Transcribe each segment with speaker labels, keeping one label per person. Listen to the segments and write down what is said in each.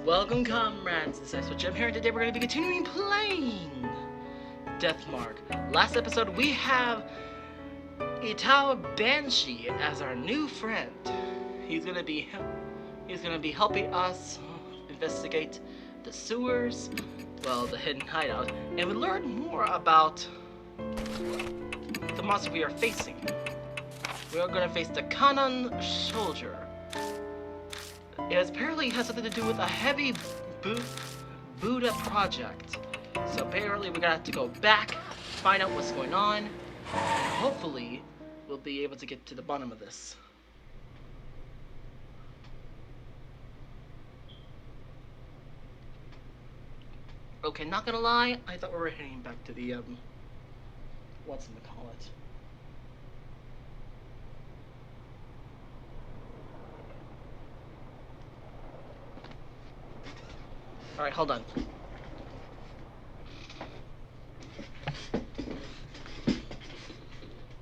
Speaker 1: Welcome, comrades. This is IceWolfGem here, and today we're going to be continuing playing Deathmark. Last episode, we have Itao Banshee as our new friend. He's going to be helping us investigate the sewers, well, the hidden hideout, and we learn more about the monster we are facing. We are going to face the Kanan soldier. It apparently has something to do with a heavy Buddha project. So apparently we're gonna have to go back, find out what's going on, and hopefully we'll be able to get to the bottom of this. Okay, not gonna lie, I thought we were heading back to the what's in the call it. Alright, hold on.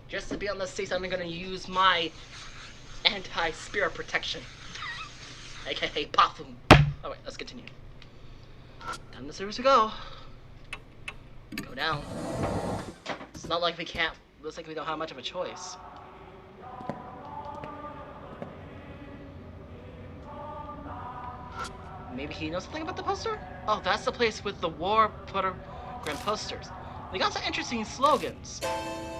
Speaker 1: Just to be on the safe, I'm gonna use my anti-spirit protection. AKA Pafum. Alright, let's continue. Down the sewers we go. Go down. It's not like we can't, looks like we don't have much of a choice. Maybe he knows something about the poster? Oh, that's the place with the war program posters. They got some interesting slogans.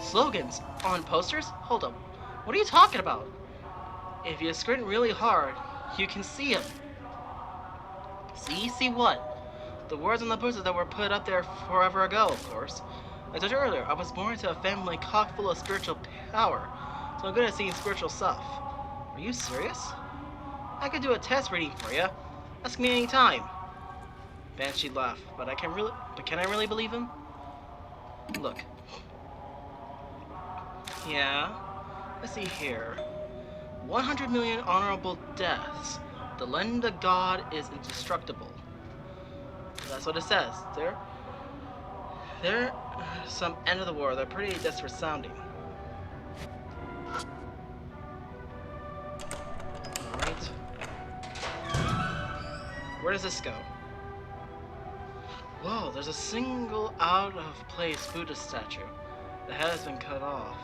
Speaker 1: Slogans on posters? Hold up. What are you talking about? If you squint really hard, you can see them. See what? The words on the posters that were put up there forever ago, of course. Like I told you earlier, I was born into a family cock full of spiritual power, so I'm good at seeing spiritual stuff. Are you serious? I could do a test reading for you. Ask me any time. Banshee laughed, but can I really believe him? Look. Yeah. Let's see here. 100 million honorable deaths. The land of God is indestructible. That's what it says. They're some end of the war. They're pretty desperate sounding. Alright. Where does this go? Whoa, there's a single out-of-place Buddha statue. The head has been cut off.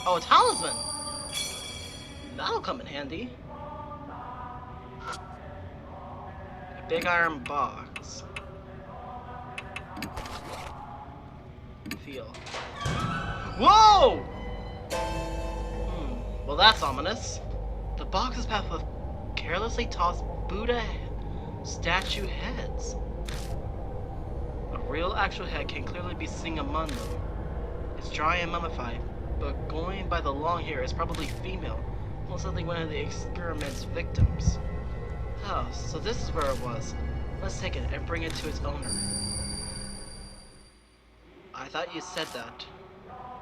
Speaker 1: Oh, a talisman! That'll come in handy. A big iron box. Feel. Whoa! Well, that's ominous. The box is packed with carelessly tossed Buddha statue heads. A real actual head can clearly be seen among them. It's dry and mummified, but going by the long hair, it's probably female, most likely one of the experiment's victims. Oh, so this is where it was. Let's take it and bring it to its owner. I thought you said that.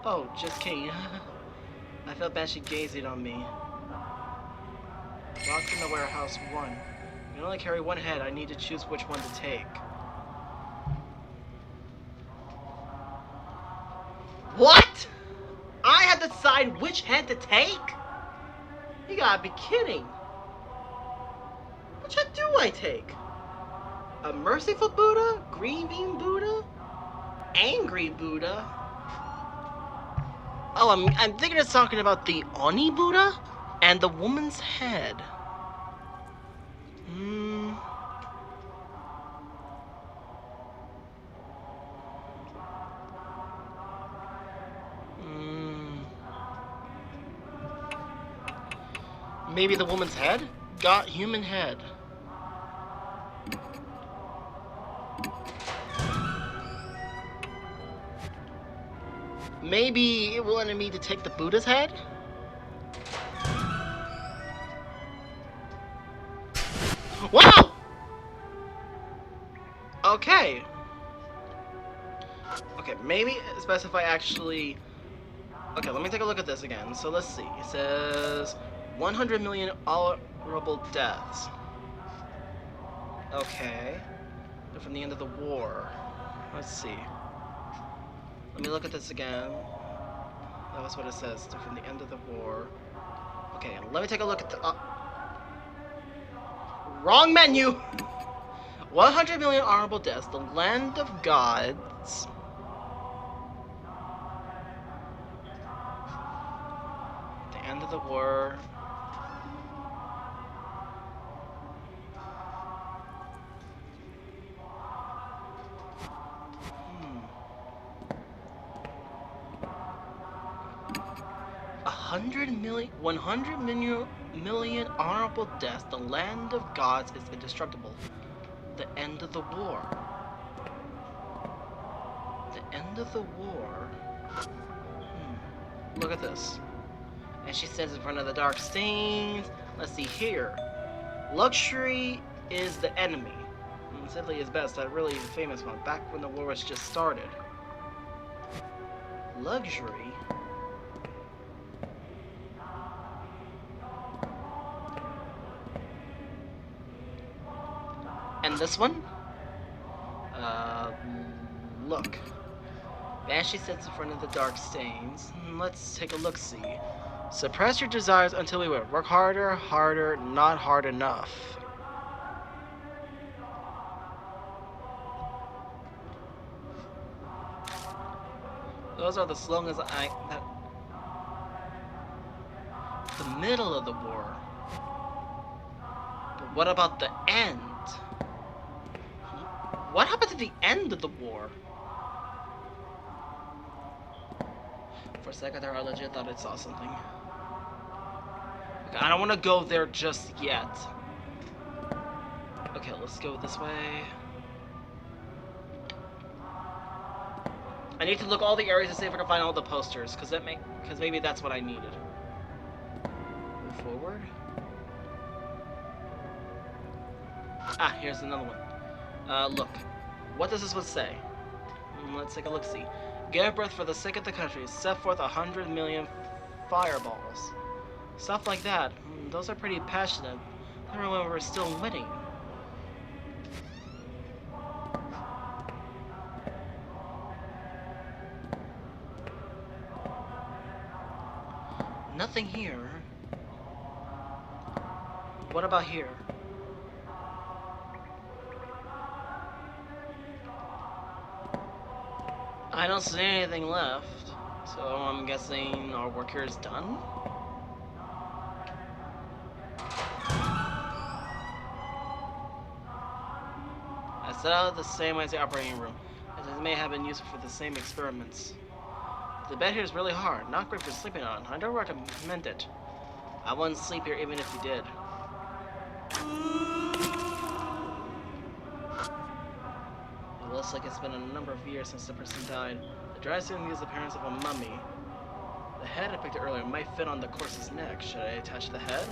Speaker 1: Oh, just kidding. I felt Banshee gazing on me. Locked in the warehouse 1. You can only carry one head. I need to choose which one to take. What? I had to decide which head to take? You gotta be kidding. Which head do I take? A merciful Buddha? Grieving Buddha? Angry Buddha? Oh, I'm thinking it's talking about the Oni Buddha and the woman's head. Maybe the woman's head? Got human head. Maybe it wanted me to take the Buddha's head? Wow! Okay. Okay, maybe specify actually... Okay, let me take a look at this again. So let's see. It says 100 million honorable deaths. Okay. They're from the end of the war. Let's see. Let me look at this again. That was what it says. They're from the end of the war. Okay, let me take a look at the... Wrong menu! 100 million honorable deaths, the land of gods. The end of the war. One hundred million honorable deaths. The land of gods is indestructible. The end of the war. The end of the war. Look at this. And she stands in front of the dark stains. Let's see here. Luxury is the enemy. Simply is best. That really famous one. Back when the war was just started. Luxury. And this one? Look. Banshee sits in front of the dark stains. Let's take a look-see. Suppress your desires until we win. Work harder, harder, not hard enough. Those are the slogans the middle of the war. But what about the end? What happened to the end of the war? For a second there, I legit thought I saw something. Okay, I don't want to go there just yet. Okay, let's go this way. I need to look all the areas to see if I can find all the posters, because maybe that's what I needed. Move forward. Ah, here's another one. Look. What does this one say? Let's take a look-see. Get a breath for the sake of the country. Set forth 100 million fireballs. Stuff like that. Those are pretty passionate. I remember when we're still winning. Nothing here. What about here? I don't see anything left, so I'm guessing our work here is done? I set out the same as the operating room, as it may have been useful for the same experiments. The bed here is really hard, not great for sleeping on. I don't recommend it. I wouldn't sleep here even if you did. It looks like it's been a number of years since the person died. The dry skin gives the appearance of a mummy. The head I picked earlier might fit on the corpse's neck. Should I attach the head?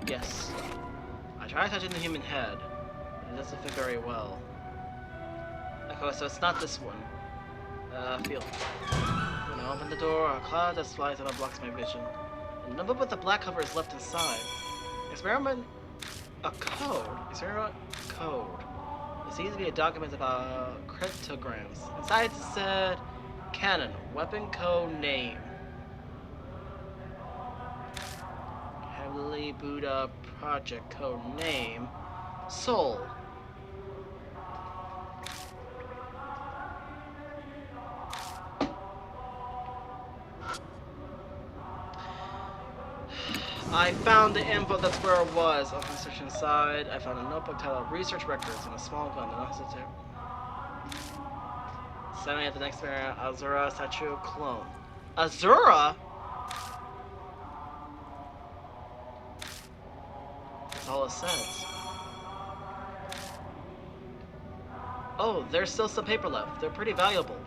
Speaker 1: Yes. I tried touching the human head, but it doesn't fit very well. Okay, so it's not this one. Feel. When I open the door, a cloud that flies out blocks my vision. And number with the black cover is left inside. Experiment a code. Experiment code. It seems to be a document about cryptograms. Inside it said Shannon, weapon code name. Heavily Buddha project code name. Soul. I found the info, that's where it was. On the search inside, I found a notebook titled Research Records and a small gun. Sending at the next area, Azura statue clone. Azura? That's all it says. Oh, there's still some paper left. They're pretty valuable.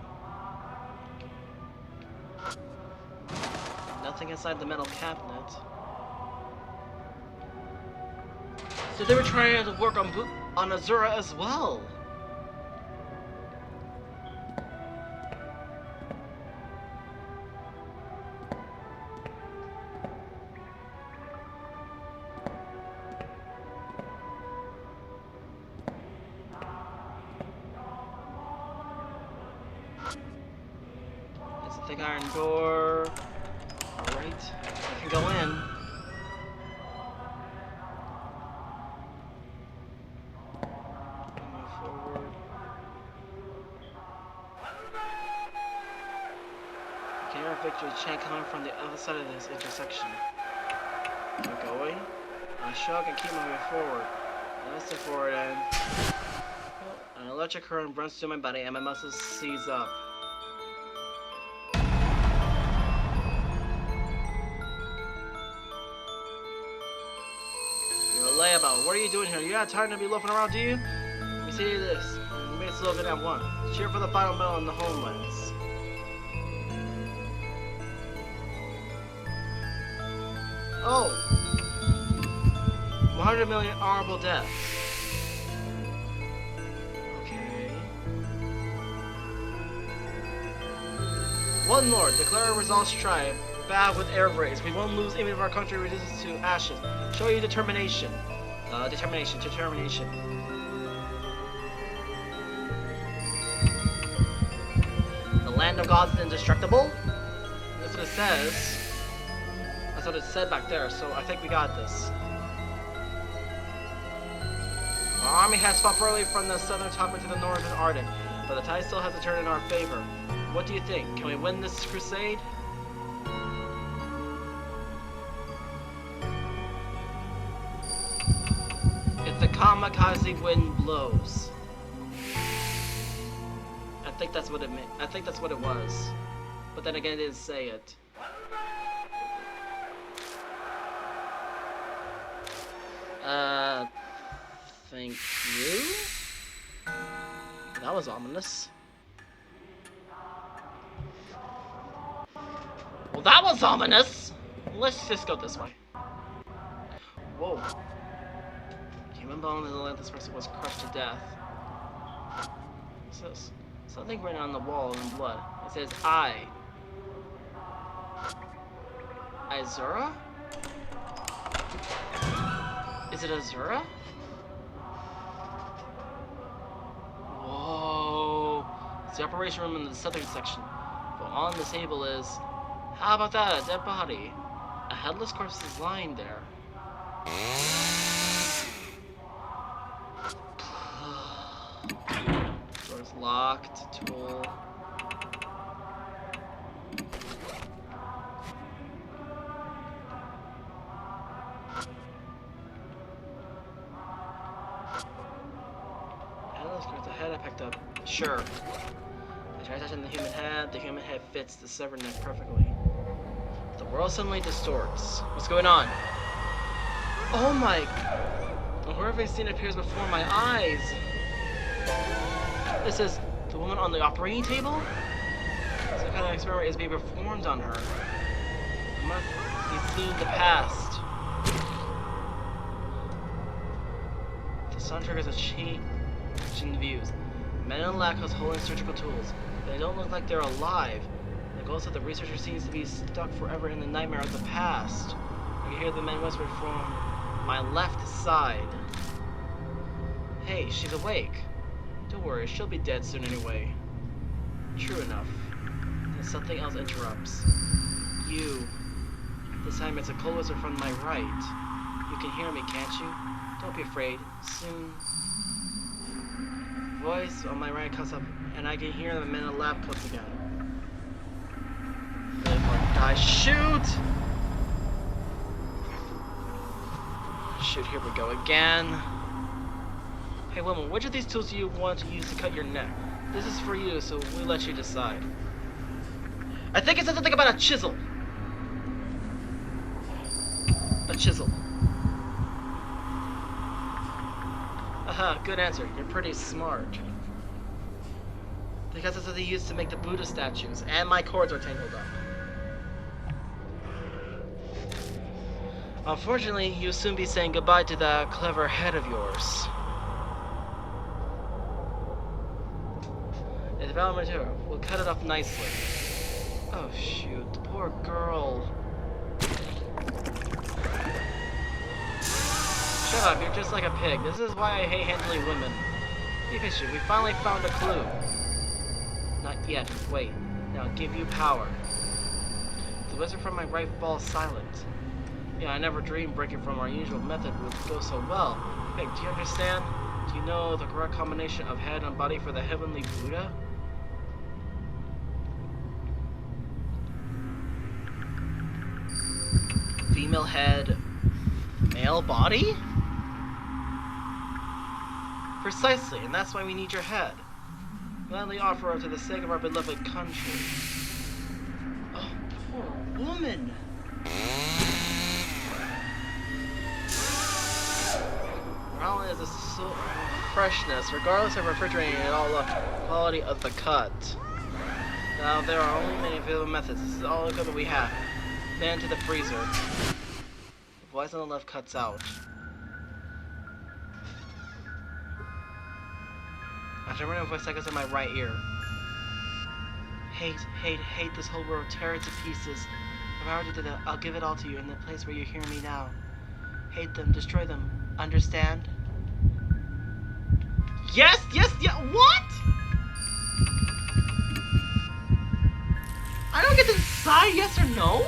Speaker 1: Nothing inside the metal cabinet. So they were trying to work on Azura as well. There's a thick iron door. Alright, I can go in. be a chant coming from the other side of this intersection. Keep going. I shrug and keep moving forward. I step forward and an electric current runs through my body and my muscles seize up. You're a layabout. What are you doing here? You got time to be loafing around, do you? Let me see this. We made slogan at 1. Cheer for the final medal in the homelands. Oh! 100 million honorable deaths. Okay. One more. Declare a resolve strive. Bad with air raids. We won't lose even if our country reduces to ashes. Show you determination. Determination. The land of gods is indestructible? That's what it says. That's what it said back there, so I think we got this. Our army has fought early from the southern topic to the northern Arctic, but the tide still hasn't turned in our favor. What do you think? Can we win this crusade? If the kamikaze wind blows. I think that's what it meant. I think that's what it was. But then again, it didn't say it. Thank you? That was ominous. Well, that was ominous! Let's just go this way. Whoa. Human bone in the land this person was crushed to death. What's this? Something written on the wall in blood. It says, I. Azura? Is it Azura? Whoa. It's the operation room in the southern section. But on the table is... How about that? A dead body. A headless corpse is lying there. Door's locked. Tool. The head I picked up. Sure. I try touching the human head. The human head fits the severed neck perfectly. The world suddenly distorts. What's going on? Oh my... Whoever I've seen appears before my eyes. This is the woman on the operating table? Some kind of experiment is being performed on her. I must be seen the past. The sun triggers a change in views. Men in black are holding surgical tools. They don't look like they're alive. The ghost of the researcher seems to be stuck forever in the nightmare of the past. I can hear the men whisper from my left side. Hey, she's awake. Don't worry, she'll be dead soon anyway. True enough. Then something else interrupts. You. This time it's a cold whisper from my right. You can hear me, can't you? Don't be afraid. Soon. Voice on my right comes up, and I can hear the men in the lab coats again. Die! Shoot! Shoot! Here we go again. Hey, woman, which of these tools do you want to use to cut your neck? This is for you, so we let you decide. I think it said something about a chisel. A chisel. Aha, good answer. You're pretty smart. Because that's what they used to make the Buddha statues, and my cords are tangled up. Unfortunately, you'll soon be saying goodbye to that clever head of yours. It's about material. We'll cut it off nicely. Oh shoot, the poor girl. Shut up, you're just like a pig. This is why I hate handling women. Be patient, we finally found a clue. Not yet, wait. Now I'll give you power. The whisper from my right falls silent. Yeah, I never dreamed breaking from our usual method would go so well. Hey, do you understand? Do you know the correct combination of head and body for the heavenly Buddha? Female head, male body? Precisely, and that's why we need your head. Gladly offer it to the sake of our beloved country. Oh, poor woman! Brown is a freshness, regardless of refrigerating it all up, quality of the cut. Now, there are only many available methods. This is all the equipment we have. Then to the freezer. The voice on the left cuts out. After a voice echoes in my right ear. Hate, hate, hate this whole world. Tear it to pieces. If I were to do that, I'll give it all to you in the place where you hear me now. Hate them, destroy them. Understand? Yes, yes, yeah. What? I don't get to decide yes or no?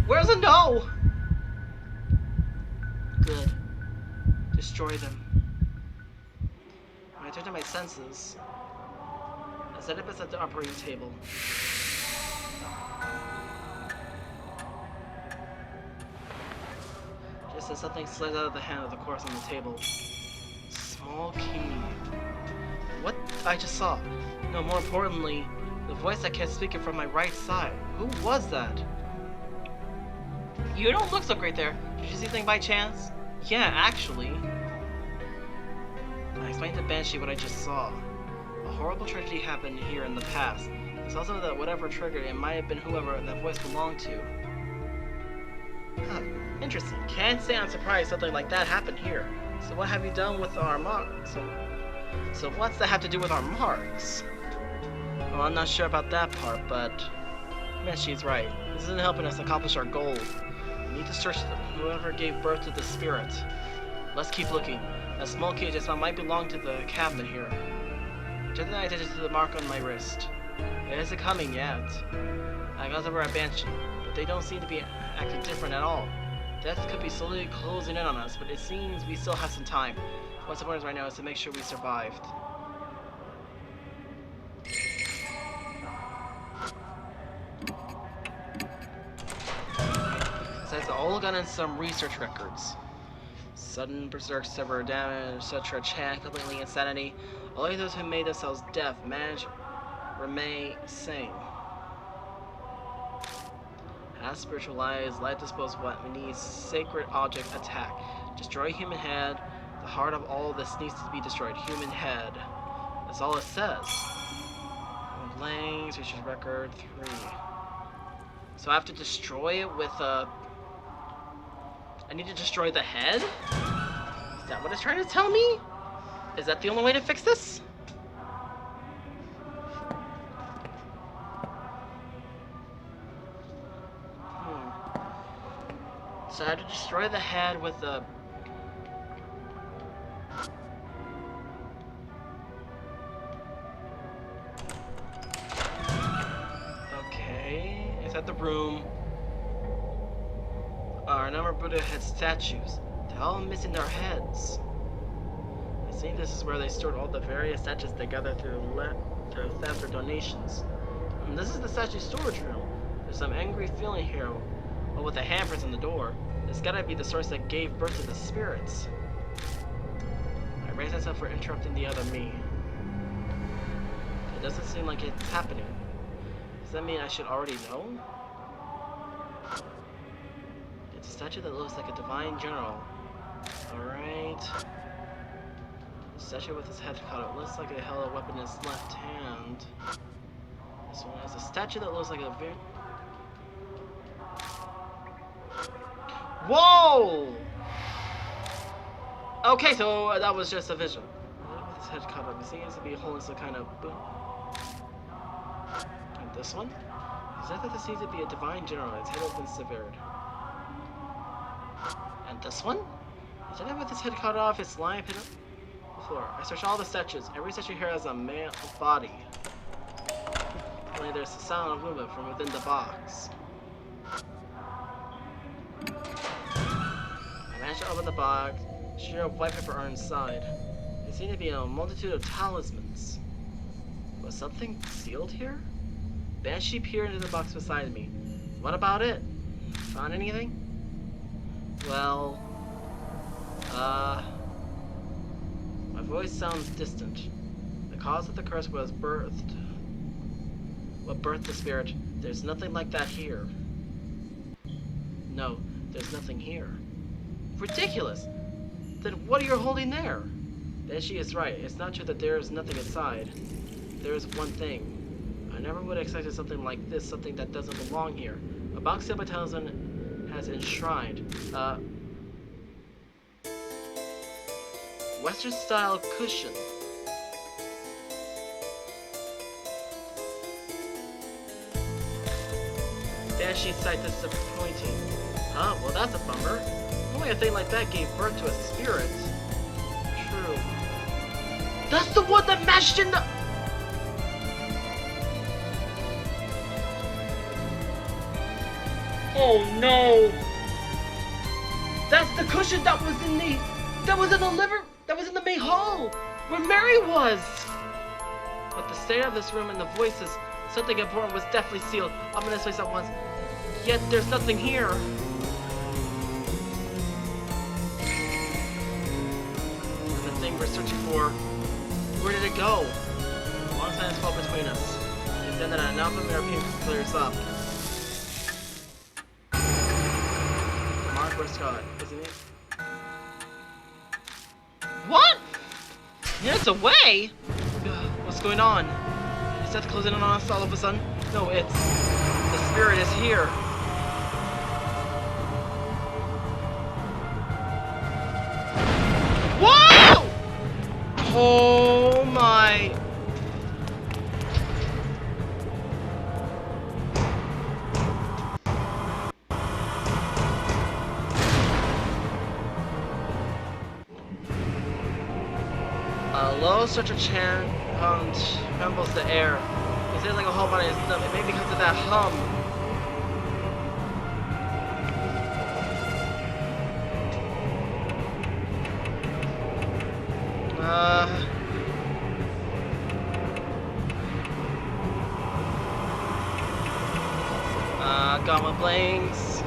Speaker 1: Where's a no? Good. Destroy them. When I turn to my senses, I set up at the operating table. Just as something slid out of the hand of the corpse on the table. Small key. What I just saw. No, more importantly, the voice that kept speaking from my right side. Who was that? You don't look so great there. Did you see anything by chance? Yeah, actually. I explained to Banshee what I just saw. A horrible tragedy happened here in the past. It's also that whatever triggered it might have been whoever that voice belonged to. Huh. Interesting. Can't say I'm surprised something like that happened here. So what have you done with our marks? So what's that have to do with our marks? Well, I'm not sure about that part, but Banshee's right. This isn't helping us accomplish our goal. We need to search whoever gave birth to the spirit. Let's keep looking. That small key just might belong to the cabinet here. Just then I attended to the mark on my wrist. It isn't coming yet. I glanced over at Banshee, but they don't seem to be acting different at all. Death could be slowly closing in on us, but it seems we still have some time. What's important right now is to make sure we survived. Besides the old gun and some research records. Sudden berserk, severe damage, etc. Chan, completely insanity. Only those who made themselves deaf manage remain sane. As spiritual eyes, light disposed what we need, sacred object attack. Destroy human head. The heart of all this needs to be destroyed. Human head. That's all it says. Blanks, research record 3. So I have to destroy it with a... I need to destroy the head? Is that what it's trying to tell me? Is that the only way to fix this? So I have to destroy the head with a... Okay, is that the room? A number of Buddha head statues. They're all missing their heads. I think this is where they stored all the various statues they gathered through theft or donations. And this is the statue storage room. There's some angry feeling here. Well, with the handprints on the door, this gotta be the source that gave birth to the spirits. I raise myself for interrupting the other me. It doesn't seem like it's happening. Does that mean I should already know? It's a statue that looks like a divine general. Alright. The statue with his head cut out. Looks like it held a weapon in his left hand. This one has a statue that looks like a very... Whoa! Okay, so that was just a vision. With his head cut up, he seems to be holding some kind of boom. And this one? Is that this seems to be a divine general? His head has been severed. And this one? Is that with his head cut off, his lying pin on the floor? I searched all the statues. Every statue here has a male body. Only there's the sound of movement from within the box. I managed to open the box. Sheer of white paper are inside. There seem to be a multitude of talismans. Was something sealed here? Banshee peered into the box beside me. What about it? Found anything? Well, my voice sounds distant. The cause of the curse was birthed. What birthed the spirit? There's nothing like that here. No, there's nothing here. Ridiculous! Then what are you holding there? Then she is right. It's not true that there is nothing inside. There is one thing. I never would have expected something like this, something that doesn't belong here. A box sealed by talisman has enshrined. Western style cushion. Then she sight disappointing. Huh? Well, that's a bummer. Only a thing like that gave birth to a spirit. True. That's the one that mashed in the... Oh no! That's the cushion that was in the... That was in the main hall! Where Mary was! But the state of this room and the voices, something important was definitely sealed up in this place at once. Yet there's nothing here. And the thing we're searching for, where did it go? A long silence fell between us. It's then that an alphabet pink clears up. The mark for Scott, isn't it? What? It's away? What's going on? Is death closing in on us all of a sudden? No, it's... The spirit is here. Whoa! Oh my... A low such a chant trembles the air. It sounds like a whole body is numb. It may be because of that hum. Gamma blanks.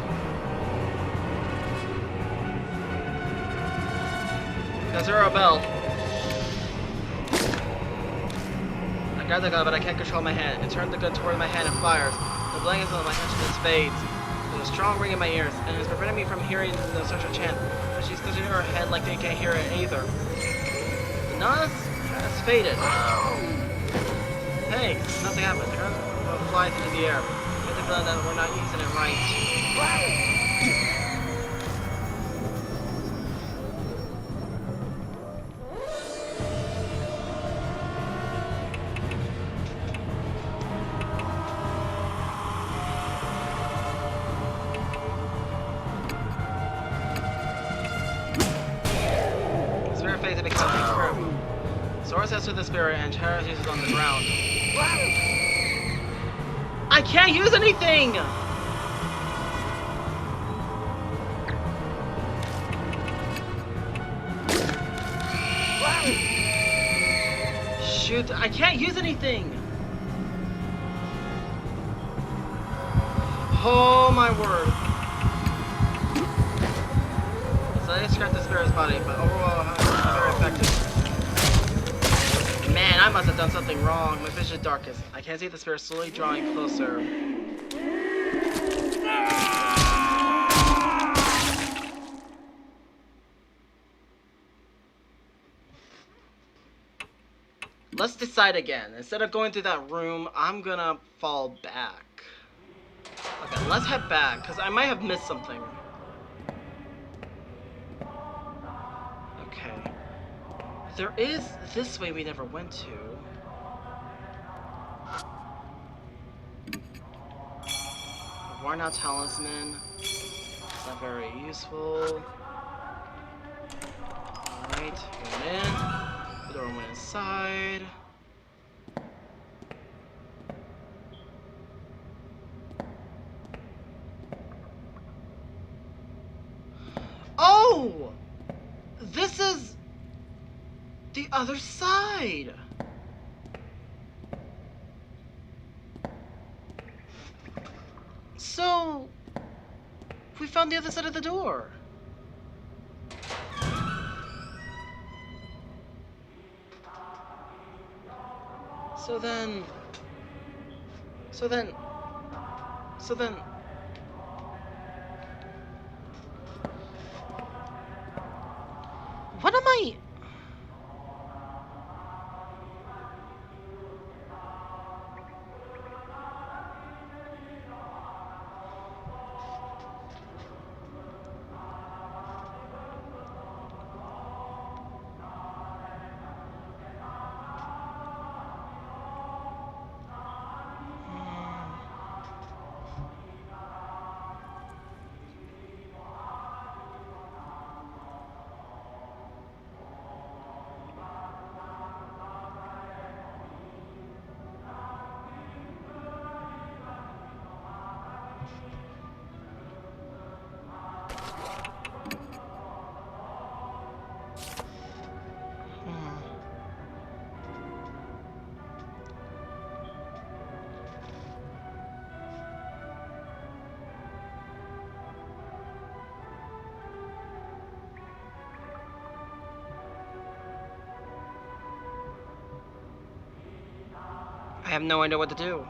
Speaker 1: That's her bell. I grab the gun, but I can't control my hand. I turn the gun toward my hand and fires. The blankets on my consciousness fades. There's a strong ring in my ears, and it's preventing me from hearing the such a chant. But she's touching her head like they can't hear it either. The noise has faded. Thanks. Nothing happened. The gun flies into the air. I get the feeling that we're not using it right. Spirit becomes experiment. Source has to the spirit and Terrace uses on the ground. I can't use anything! Shoot, I can't use anything! Oh my word. So I scratch the spirit's body, but overall very effective. Man, I must have done something wrong. My vision is darkest. I can't see the spirit slowly drawing closer. Let's decide again. Instead of going through that room, I'm gonna fall back. Okay, let's head back, because I might have missed something. Okay. There is this way we never went to. Worn out talisman. It's not very useful. Alright, going in. The door went inside. Oh! This is the other side. So We found the other side of the door. So then... What am I... I have no idea what to do.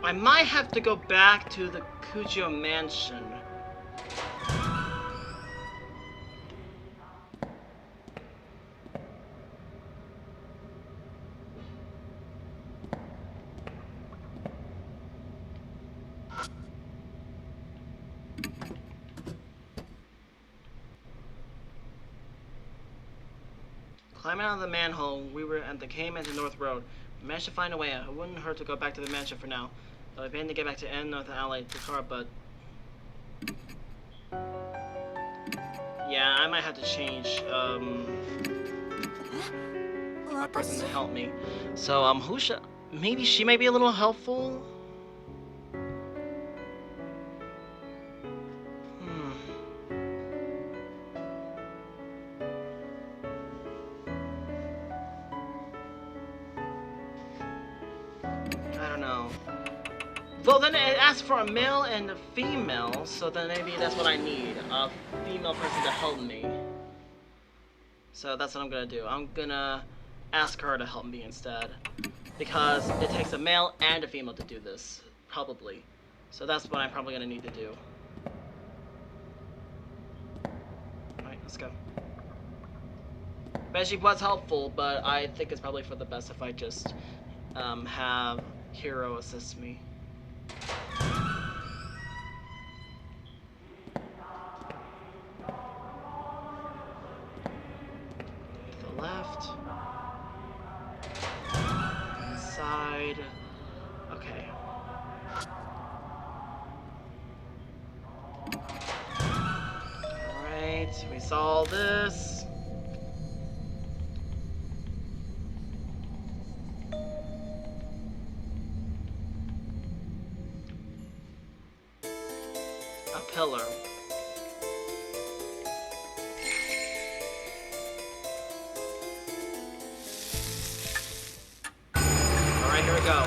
Speaker 1: I might have to go back to the Kujo mansion. Climbing out of the manhole, came into North Road. We managed to find a way out. It wouldn't hurt to go back to the mansion for now. Though I plan to get back to N North Alley to car, but... Yeah, I might have to change, a person to help me. So, who should... Maybe she might be a little helpful? Well, then it asks for a male and a female, so then maybe that's what I need. A female person to help me. So that's what I'm gonna do. I'm gonna ask her to help me instead. Because it takes a male and a female to do this. Probably. So that's what I'm probably gonna need to do. Alright, let's go. But she was helpful, but I think it's probably for the best if I just have Hero assist me. To the left. Inside. Okay. Alright, we saw this. Pillar. Alright, here we go.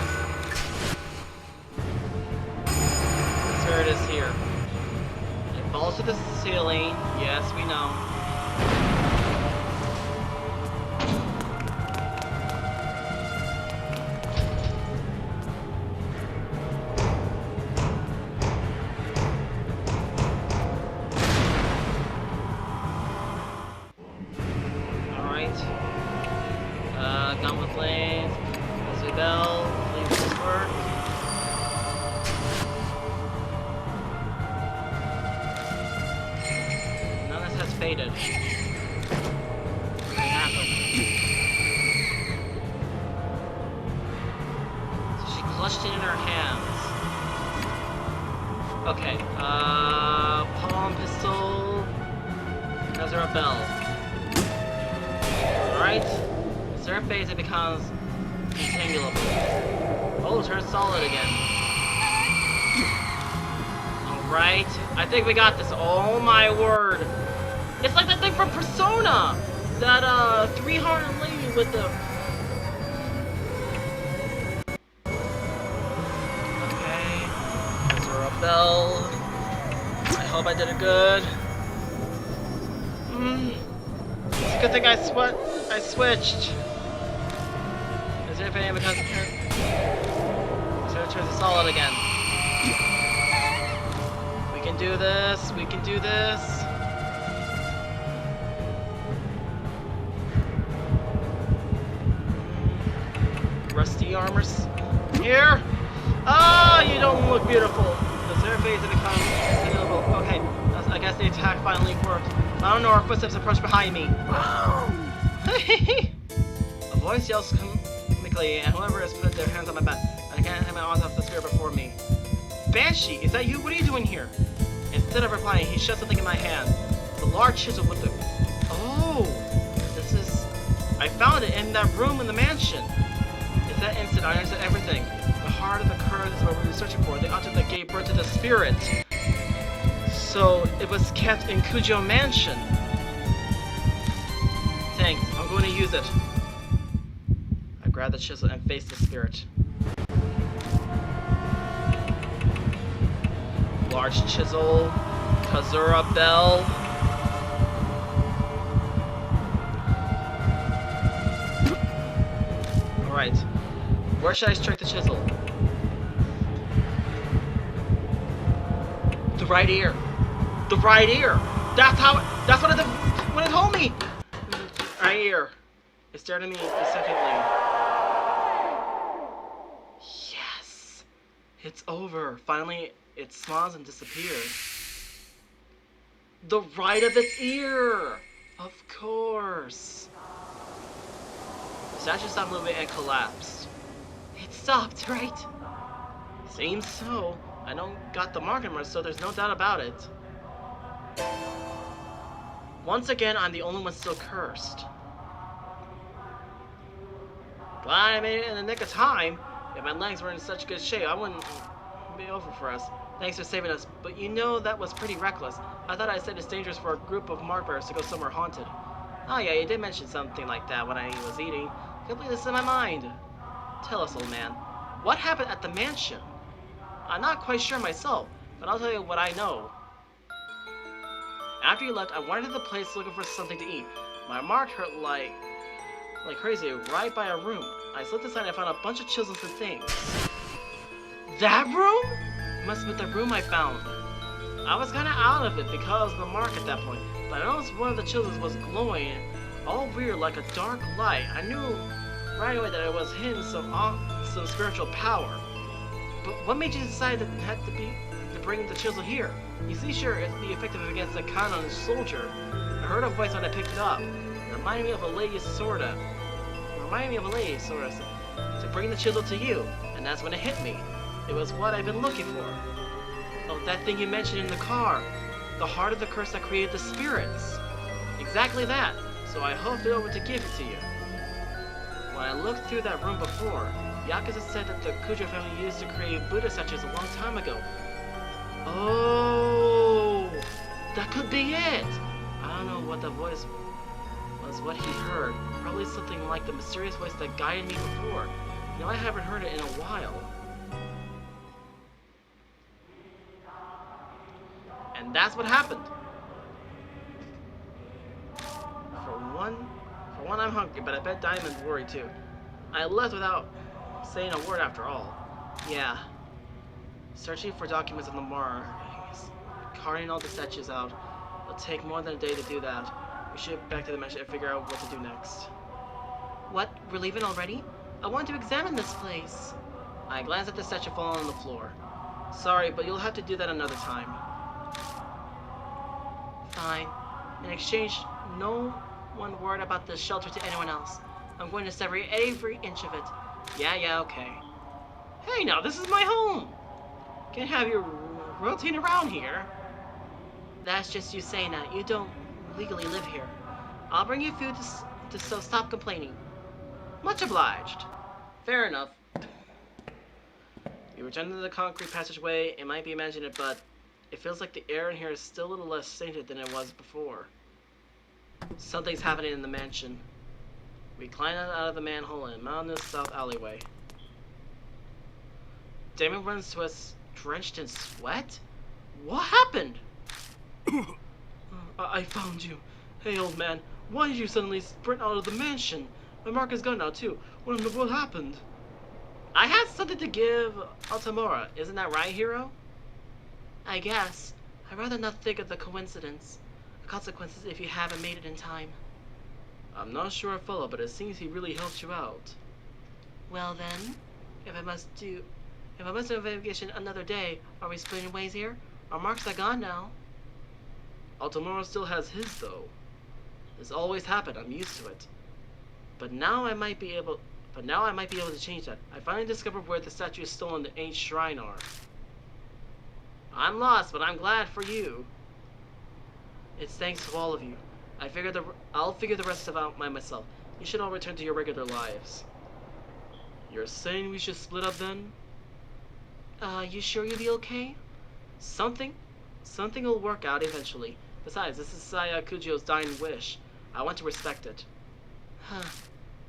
Speaker 1: That's where it is here. It falls to the ceiling. Yes, we know. Gone with lanes. Isabel, please this work. None of this has faded. What happened? So she clutched it in her hands. Okay, palm pistol. Has her a bell. Alright. As her phase, it becomes entangleable. Oh, it turns solid again. Alright. I think we got this. Oh my word. It's like that thing from Persona! That, 3-hearted lady with the... Okay. There's her a bell. I hope I did it good. It's a good thing I switched. Is there anything because so it turns solid again. We can do this. We can do this. Rusty armors here. Ah, you don't look beautiful. The zero phase has become available. Okay, I guess the attack finally worked. I don't know, our footsteps approach behind me. A voice yells comically, and whoever has put their hands on my back, I can't have my arms off the spirit before me. Banshee, is that you? What are you doing here? Instead of replying, he shoves something in my hand. The large chisel with the... Oh! This is... I found it in that room in the mansion. At that instant, I understood everything. The heart of the current is what we were searching for. The object that gave birth to the spirit. So, it was kept in Kujo Mansion. Thanks, I'm going to use it. I grab the chisel and face the spirit. Large chisel, Kazura bell. Alright, where should I strike the chisel? The right ear. The right ear! That's what it told me! Right ear. It stared at me deceptively. Yes! It's over. Finally, it smiles and disappears. The right of its ear! Of course. The statue stopped moving and collapsed. It stopped, right? Seems so. I don't got the mark anymore, so there's no doubt about it. Once again, I'm the only one still cursed. Glad I made it in the nick of time. If my legs were in such good shape, I wouldn't be over for us. Thanks for saving us, but you know that was pretty reckless. I thought I said it's dangerous for a group of mark bearers to go somewhere haunted. Oh yeah, you did mention something like that when I was eating. Completely this in my mind. Tell us, old man. What happened at the mansion? I'm not quite sure myself, but I'll tell you what I know. After you left, I wandered to the place looking for something to eat. My mark hurt like crazy right by a room. I slipped inside and I found a bunch of chisels and things. That room? It must have been the room I found. I was kinda out of it because of the mark at that point, but I noticed one of the chisels was glowing, all weird like a dark light. I knew right away that it was hidden some spiritual power. But what made you decide that it had to bring the chisel here? You see, sure, it'd be effective against a Kanon soldier. I heard a voice when I picked it up. It reminded me of a lady, sorta. To bring the chisel to you, and that's when it hit me. It was what I've been looking for. Oh, that thing you mentioned in the car. The heart of the curse that created the spirits. Exactly that. So I hoofed it over to give it to you. When I looked through that room before, Yakuza said that the Kujo family used to create Buddha statues a long time ago. Oh, that could be it. I don't know what the voice was, what he heard. Probably something like the mysterious voice that guided me before. I haven't heard it in a while. And that's what happened. For one, I'm hungry, but I bet Diamond's worried too. I left without saying a word after all. Yeah. Searching for documents on the mark, carting all the statues out. It'll take more than a day to do that. We should get back to the mansion and figure out what to do next. What? We're leaving already? I want to examine this place. I glanced at the statue falling on the floor. Sorry, but you'll have to do that another time. Fine. In exchange, no one word about this shelter to anyone else. I'm going to sever every inch of it. Yeah, okay. Hey, now, this is my home! Can't have you rotating around here. That's just you saying that. You don't legally live here. I'll bring you food so stop complaining. Much obliged. Fair enough. You return to the concrete passageway. It might be imagined, but it feels like the air in here is still a little less sated than it was before. Something's happening in the mansion. We climb out of the manhole and mount this south alleyway. Damon runs to us, drenched in sweat? What happened? I found you. Hey, old man, why did you suddenly sprint out of the mansion? My mark is gone now, too. What in the world happened? I had something to give Altamora. Isn't that right, hero? I guess. I'd rather not think of the consequences if you haven't made it in time. I'm not sure I follow, but it seems he really helped you out. Well then, if I must investigation another day, are we splitting ways here? Our marks are gone now. Altamora still has his, though. This always happened. I'm used to it. But now I might be able to change that. I finally discovered where the statues stolen the ancient shrine are. I'm lost, but I'm glad for you. It's thanks to all of you. I'll figure the rest of it out by myself. You should all return to your regular lives. You're saying we should split up then? You sure you'll be okay? Something will work out eventually. Besides, this is Saya Kujo's dying wish. I want to respect it. Huh.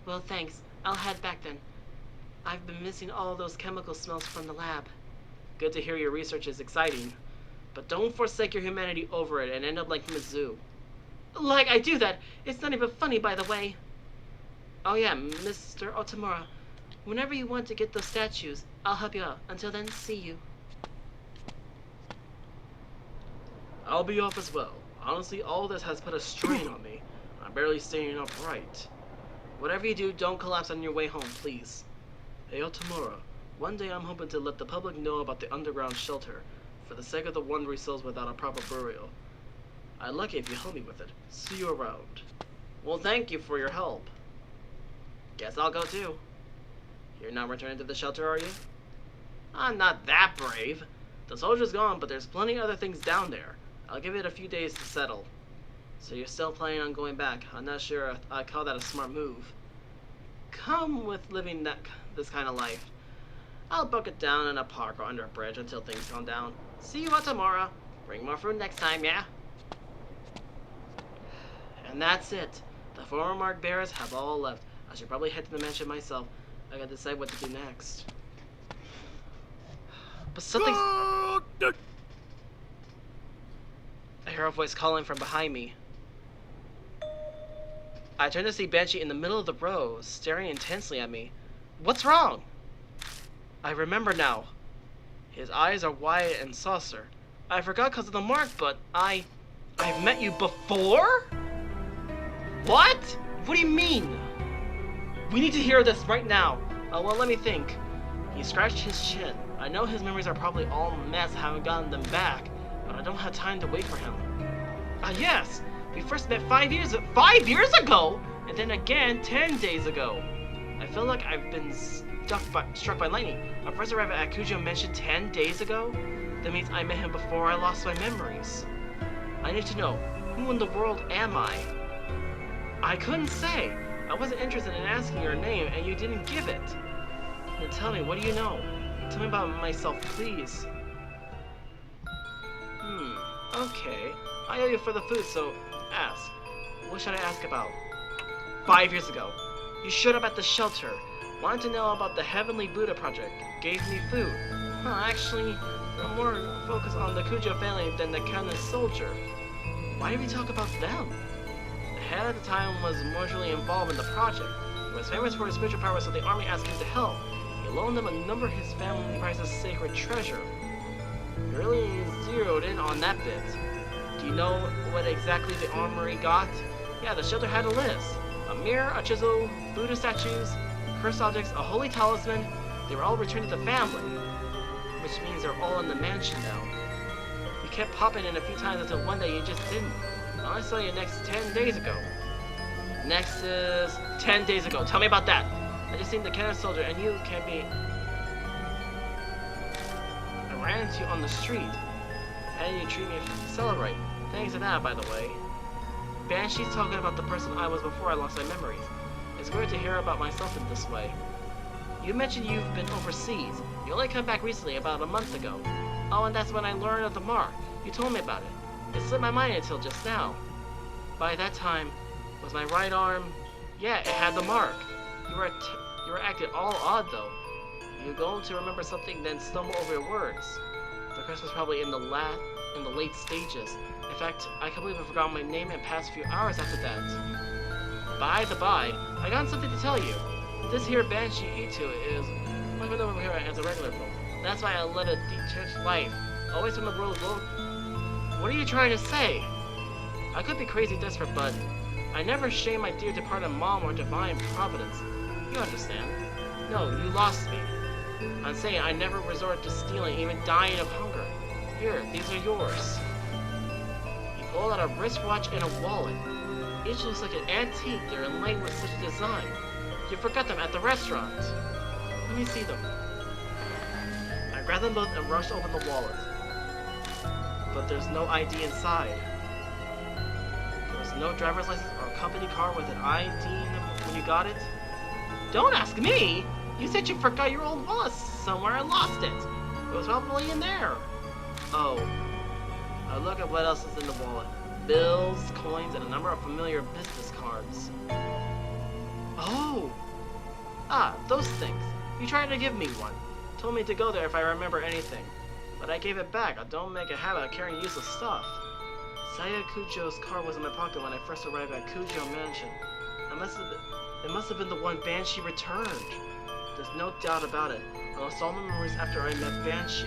Speaker 1: Well, thanks. I'll head back then. I've been missing all those chemical smells from the lab. Good to hear your research is exciting. But don't forsake your humanity over it and end up like Mizzou. Like I do that! It's not even funny, by the way. Oh yeah, Mr. Otamura. Whenever you want to get those statues, I'll help you out. Until then, see you. I'll be off as well. Honestly, all this has put a strain on me. I'm barely staying upright. Whatever you do, don't collapse on your way home, please. Hey, Otamura. One day I'm hoping to let the public know about the underground shelter, for the sake of the wandering souls without a proper burial. I'd like it if you help me with it. See you around. Well, thank you for your help. Guess I'll go too. You're not returning to the shelter, are you? I'm not that brave. The soldier's gone, but there's plenty of other things down there. I'll give it a few days to settle. So you're still planning on going back? I'm not sure I call that a smart move. Come with living this kind of life. I'll book it down in a park or under a bridge until things calm down. See you all tomorrow. Bring more food next time, yeah? And that's it. The former mark bearers have all left. I should probably head to the mansion myself. I gotta decide what to do next. But something's... I hear a voice calling from behind me. I turn to see Banshee in the middle of the row, staring intensely at me. What's wrong? I remember now. His eyes are wide and saucer. I forgot because of the mark, but I've met you before? What? What do you mean? We need to hear this right now. Well, let me think. He scratched his chin. I know his memories are probably all a mess, haven't gotten them back, but I don't have time to wait for him. Yes! We first met 5 years ago! And then again 10 days ago. I feel like I've been struck by lightning. I first arrived at Akujo Mansion 10 days ago? That means I met him before I lost my memories. I need to know, who in the world am I? I couldn't say. I wasn't interested in asking your name and you didn't give it. Then tell me, what do you know? Tell me about myself, please. Okay. I owe you for the food, so ask. What should I ask about? 5 years ago, you showed up at the shelter. Wanted to know about the Heavenly Buddha project. Gave me food. Actually, you're more focused on the Kujo family than the Kanna soldier. Why did we talk about them? The head at the time was emotionally involved in the project. He was famous for his spiritual power, so the army asked him to help. He loaned them a number of his family prizes sacred treasure. He really zeroed in on that bit. Do you know what exactly the armory got? Yeah, the shelter had a list. A mirror, a chisel, Buddha statues, cursed objects, a holy talisman. They were all returned to the family, which means they're all in the mansion now. You kept popping in a few times until one day you just didn't. I only saw you next 10 days ago. Next is 10 days ago. Tell me about that. I just seen the cannon soldier and you can't be... I ran into you on the street. And you treat me to celebrate. Thanks to that, by the way. Banshee's talking about the person I was before I lost my memories. It's weird to hear about myself in this way. You mentioned you've been overseas. You only come back recently, about a month ago. Oh, and that's when I learned of the mark. You told me about it. It slipped my mind until just now. By that time, was my right arm... Yeah, it had the mark. You were acting all odd, though. You go to remember something, then stumble over your words. The curse was probably in the late stages. In fact, I completely forgot my name in the past few hours after that. By the by, I got something to tell you. This here Banshee Itu is much better over here as a regular folk. That's why I led a detached life, always from the world. What are you trying to say? I could be crazy desperate, but I never shame my dear departed mom or divine providence. You understand? No, you lost me. I'm saying I never resorted to stealing, even dying of hunger. Here, these are yours. He pulled out a wristwatch and a wallet. Each looks like an antique. They're inlaid with such design. You forgot them at the restaurant. Let me see them. I grabbed them both and rushed open the wallet. But there's no ID inside. There was no driver's license or company car with an ID in them when you got it. Don't ask me! You said you forgot your old wallet somewhere and lost it. It was probably in there. Oh. I look at what else is in the wallet. Bills, coins, and a number of familiar business cards. Oh! Ah, those things. You tried to give me one. Told me to go there if I remember anything. But I gave it back. I don't make a habit of carrying useless stuff. Saya Kujo's card was in my pocket when I first arrived at Kujo Mansion. It must have been the one Banshee returned. There's no doubt about it. I lost all my memories after I met Banshee.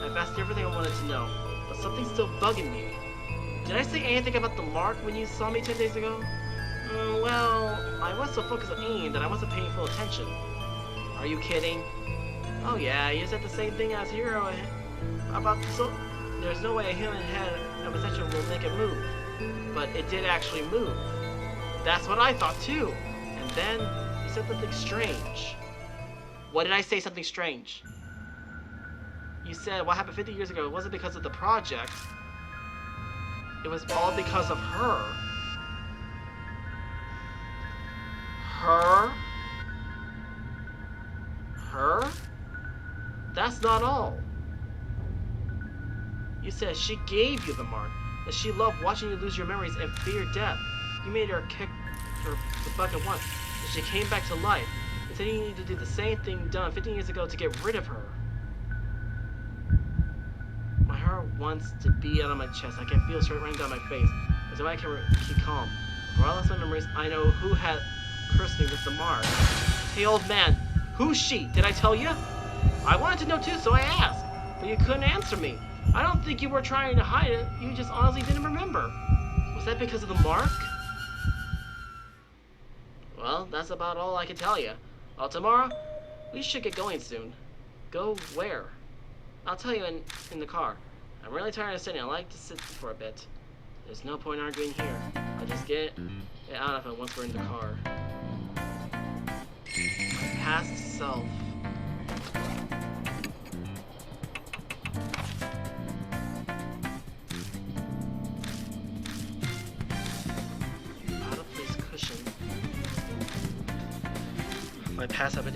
Speaker 1: I've asked everything I wanted to know, but something's still bugging me. Did I say anything about the mark when you saw me 10 days ago? Well, I was so focused on eating that I wasn't paying full attention. Are you kidding? Oh yeah, you said the same thing as Hero about there's no way a human head of attention will make it move. But it did actually move. That's what I thought too. And then you said something strange. What did I say? Something strange? You said what happened 50 years ago wasn't because of the project. It was all because of her. Her? Her? That's not all. You said she gave you the mark, that she loved watching you lose your memories and feared death. You made her kick the bucket once, and she came back to life. And said you need to do the same thing done 15 years ago to get rid of her. My heart wants to beat out of my chest. I can feel sweat running down my face. There's no way I can keep calm. For all lost my memories, I know who had cursed me with the mark. Hey, old man, who's she? Did I tell you? I wanted to know too, so I asked. But you couldn't answer me. I don't think you were trying to hide it. You just honestly didn't remember. Was that because of the mark? Well, that's about all I can tell you. Well, tomorrow, we should get going soon. Go where? I'll tell you in the car. I'm really tired of sitting. I like to sit for a bit. There's no point arguing here. I'll just get it out of it once we're in the car. My past self. Out of place cushion. My past self.